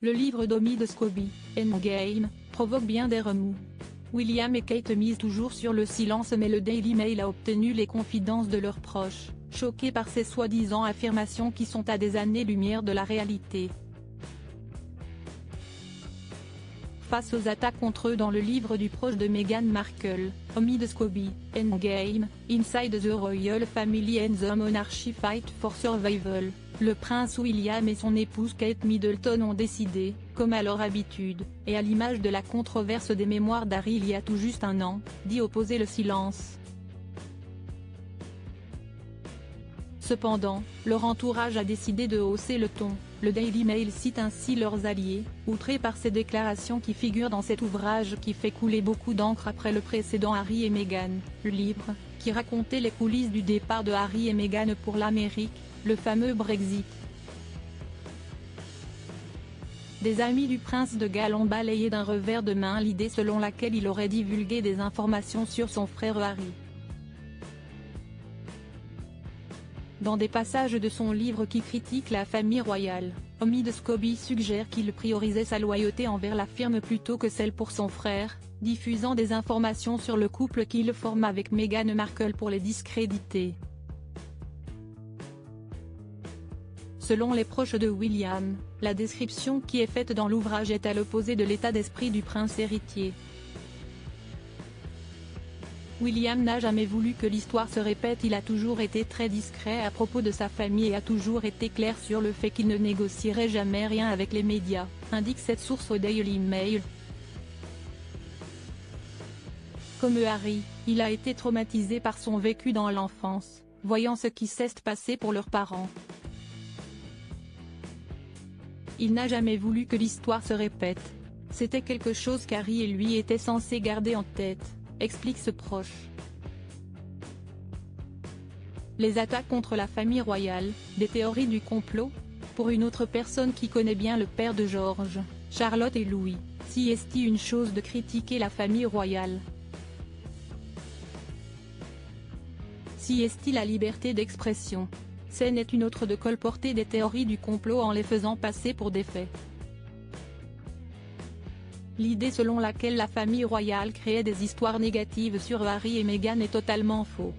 Le livre d'Omi de Scobie, Endgame, provoque bien des remous. William et Kate misent toujours sur le silence, mais le Daily Mail a obtenu les confidences de leurs proches, choqués par ces soi-disant affirmations qui sont à des années-lumière de la réalité. Face aux attaques contre eux dans le livre du proche de Meghan Markle, Omi de Scobie, Endgame, Inside the Royal Family and the Monarchy Fight for Survival, le prince William et son épouse Kate Middleton ont décidé, comme à leur habitude, et à l'image de la controverse des mémoires d'Harry il y a tout juste un an, d'y opposer le silence. Cependant, leur entourage a décidé de hausser le ton. Le Daily Mail cite ainsi leurs alliés, outrés par ces déclarations qui figurent dans cet ouvrage qui fait couler beaucoup d'encre après le précédent Harry et Meghan, le livre, qui racontait les coulisses du départ de Harry et Meghan pour l'Amérique, le fameux Brexit. Des amis du prince de Galles ont balayé d'un revers de main l'idée selon laquelle il aurait divulgué des informations sur son frère Harry. Dans des passages de son livre qui critique la famille royale, Omi de Scobie suggère qu'il priorisait sa loyauté envers la firme plutôt que celle pour son frère, diffusant des informations sur le couple qu'il forme avec Meghan Markle pour les discréditer. Selon les proches de William, la description qui est faite dans l'ouvrage est à l'opposé de l'état d'esprit du prince héritier. William n'a jamais voulu que l'histoire se répète, il a toujours été très discret à propos de sa famille et a toujours été clair sur le fait qu'il ne négocierait jamais rien avec les médias, indique cette source au Daily Mail. Comme Harry, il a été traumatisé par son vécu dans l'enfance, voyant ce qui s'est passé pour leurs parents. Il n'a jamais voulu que l'histoire se répète. C'était quelque chose qu'Harry et lui étaient censés garder en tête, explique ce proche. Les attaques contre la famille royale, des théories du complot? Pour une autre personne qui connaît bien le père de George, Charlotte et Louis, si est-il une chose de critiquer la famille royale? Si est-il la liberté d'expression? Ce n'est une autre de colporter des théories du complot en les faisant passer pour des faits. L'idée selon laquelle la famille royale créait des histoires négatives sur Harry et Meghan est totalement faux.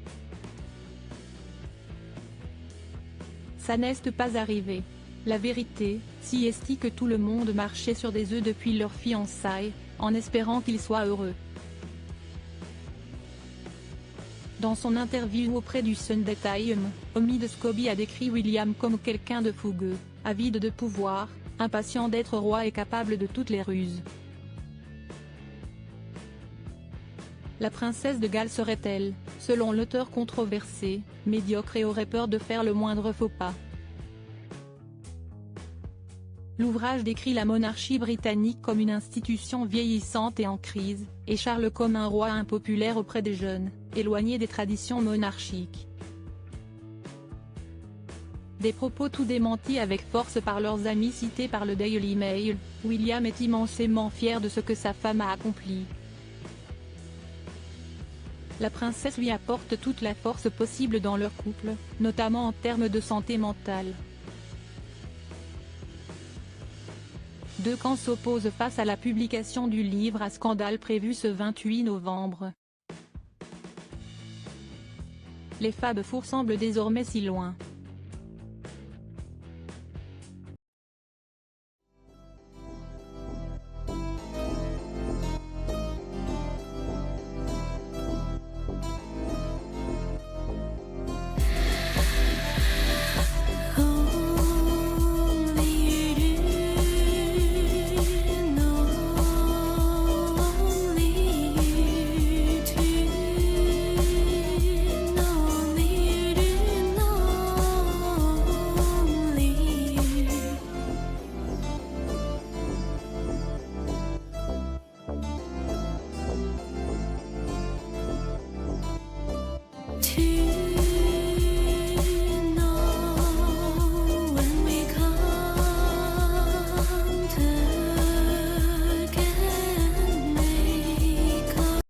Ça n'est pas arrivé. La vérité, si est que tout le monde marchait sur des œufs depuis leur fiançailles, en espérant qu'ils soient heureux. Dans son interview auprès du Sunday Times, Omi de Scobie a décrit William comme quelqu'un de fougueux, avide de pouvoir, impatient d'être roi et capable de toutes les ruses. La princesse de Galles serait-elle, selon l'auteur controversé, médiocre et aurait peur de faire le moindre faux pas? L'ouvrage décrit la monarchie britannique comme une institution vieillissante et en crise, et Charles comme un roi impopulaire auprès des jeunes, éloigné des traditions monarchiques. Des propos tout démentis avec force par leurs amis cités par le Daily Mail. William est immensément fier de ce que sa femme a accompli. La princesse lui apporte toute la force possible dans leur couple, notamment en termes de santé mentale. Deux camps s'opposent face à la publication du livre à scandale prévu ce 28 novembre. Les Fab Four semblent désormais si loin.